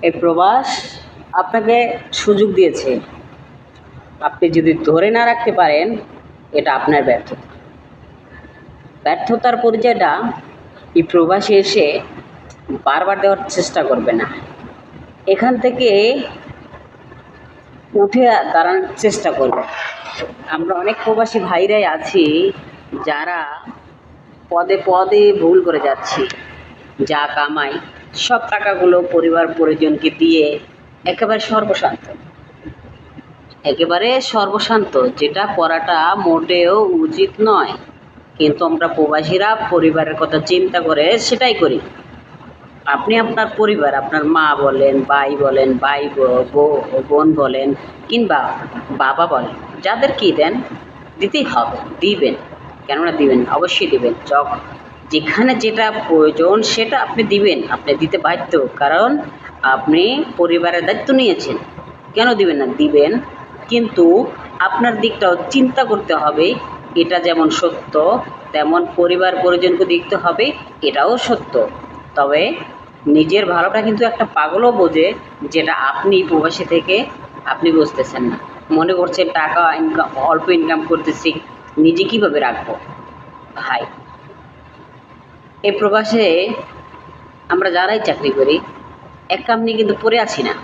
এই প্রবাস আপনাকে সুযোগ দিয়েছে, আপনি যদি ধরে না রাখতে পারেন এটা আপনার ব্যর্থতা। ব্যর্থতার পরিচয়টা এই প্রবাসে এসে বারবার দেওয়ার চেষ্টা করবে না, এখান থেকে উঠে দাঁড়ানোর চেষ্টা করবে। আমরা অনেক প্রবাসী ভাইরাই আছি যারা পদে পদে ভুল করে যাচ্ছি, যা কামাই সব টাকাগুলো পরিবার পরিজনকে দিয়ে একেবারে সর্বশান্ত, যেটা করাটা মোটেও উচিত নয়। কিন্তু আমরা প্রবাসীরা পরিবারের কথা চিন্তা করে সেটাই করি। আপনি আপনার পরিবার, আপনার মা বলেন, ভাই বলেন, বোন বলেন, কিংবা বাবা বলেন, যাদেরকেই দেন দিতেই হবে, দিবেন। কেননা দিবেন, অবশ্যই দিবেন। যেখানে যেটা প্রয়োজন সেটা আপনি দিবেন, আপনি দিতে বাধ্য, কারণ আপনি পরিবারের দায়িত্ব নিয়েছেন। কেন দিবেন না? দিবেন, কিন্তু আপনার দিকটাও চিন্তা করতে হবে। এটা যেমন সত্য তেমন পরিবার পরিজনকে দেখতে হবে, এটাও সত্য। তবে নিজের ভালোটা কিন্তু একটা পাগলও বোঝে, যেটা আপনি প্রবাসী থেকে আপনি বুঝতেছেন না। মনে করছেন টাকা অল্প ইনকাম করতেছি, নিজে কীভাবে রাখবো? ভাই, এই প্রবাসে আমরা যারাই চাকরি করি এক কাম নিয়ে কিন্তু পড়ে আছি না,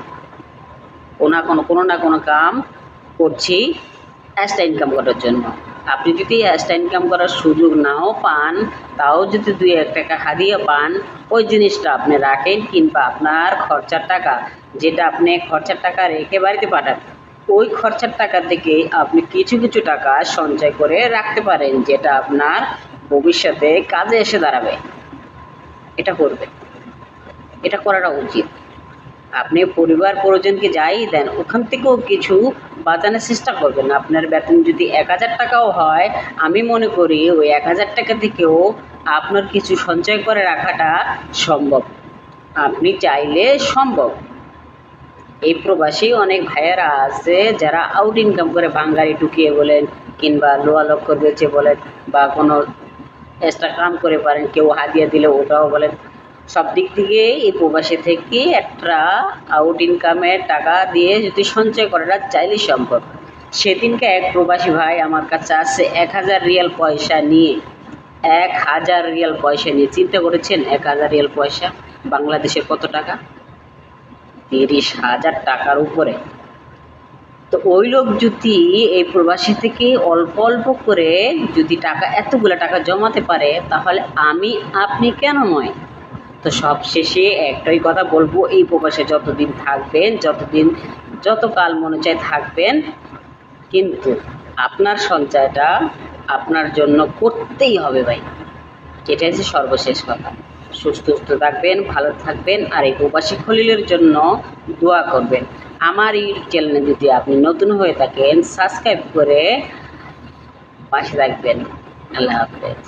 কোনো না কোনো কাম করছি এক্সট্রা ইনকাম করার জন্য। আপনি যদি এক্সট্রা ইনকাম করার সুযোগ নাও পান, তাও যদি 2-1 টাকা হারিয়ে পান, ওই জিনিসটা আপনি রাখেন, কিংবা আপনার খরচার টাকা, যেটা আপনি খরচার টাকা রেখে বাড়িতে পাঠান, ওই খরচার টাকা থেকে আপনি কিছু কিছু টাকা সঞ্চয় করে রাখতে পারেন, যেটা আপনার ভবিষ্যতে কাজে এসে দাঁড়াবে। এটা করবে, এটা করাটা উচিত। আপনি পরিবার পরিজনকে যাই দেন, ওখান থেকেও কিছু বাঁচানোর চেষ্টা করবেন। আপনার বেতন যদি 1000 টাকাও হয়, আমি মনে করি ওই 1000 টাকা থেকেও আপনার কিছু সঞ্চয় করে রাখাটা সম্ভব। আপনি চাইলে সম্ভব। এই প্রবাসী অনেক ভাইয়েরা আছে যারা আউট ইনকাম করে, বাঙালি ঢুকিয়ে বলেন, কিংবা লোহা লক্কর বেচে বলেন, বা কোনো এক্সট্রা কাম করে পারেন, কেউ হাদিয়া দিলে ওটাও বলেন। সব দিক থেকে এই প্রবাসী থেকে একটা আউট ইনকামের টাকা দিয়ে যদি সঞ্চয় করাটা চাইলেই সম্ভব। সেদিনকে এক প্রবাসী ভাই আমার কাছে আসছে 1000 রিয়াল পয়সা নিয়ে। 1000 রিয়াল পয়সা নিয়ে, চিন্তা করেছেন 1000 রিয়াল পয়সা বাংলাদেশের কত টাকা? 30,000 টাকার উপরে। তো ওই লোক যদি এই প্রবাসী থেকে অল্প অল্প করে যদি টাকা, এতগুলো টাকা জমাতে পারে, তাহলে আমি আপনি কেন নয়? তো সবশেষে একটাই কথা বলবো, এই প্রবাসে যতদিন থাকবেন, যতকাল মনে চায় থাকবেন, কিন্তু আপনার সঞ্চয়টা আপনার জন্য করতেই হবে ভাই। এটাই হচ্ছে সর্বশেষ কথা। সুস্থ থাকবেন, ভালো থাকবেন, আর এই প্রবাসী খলিলের জন্য দোয়া করবেন। আমার এই চ্যানেলে যদি আপনি নতুন হয়ে থাকেন, সাবস্ক্রাইব করে পাশে থাকবেন। আল্লাহ হাফেজ।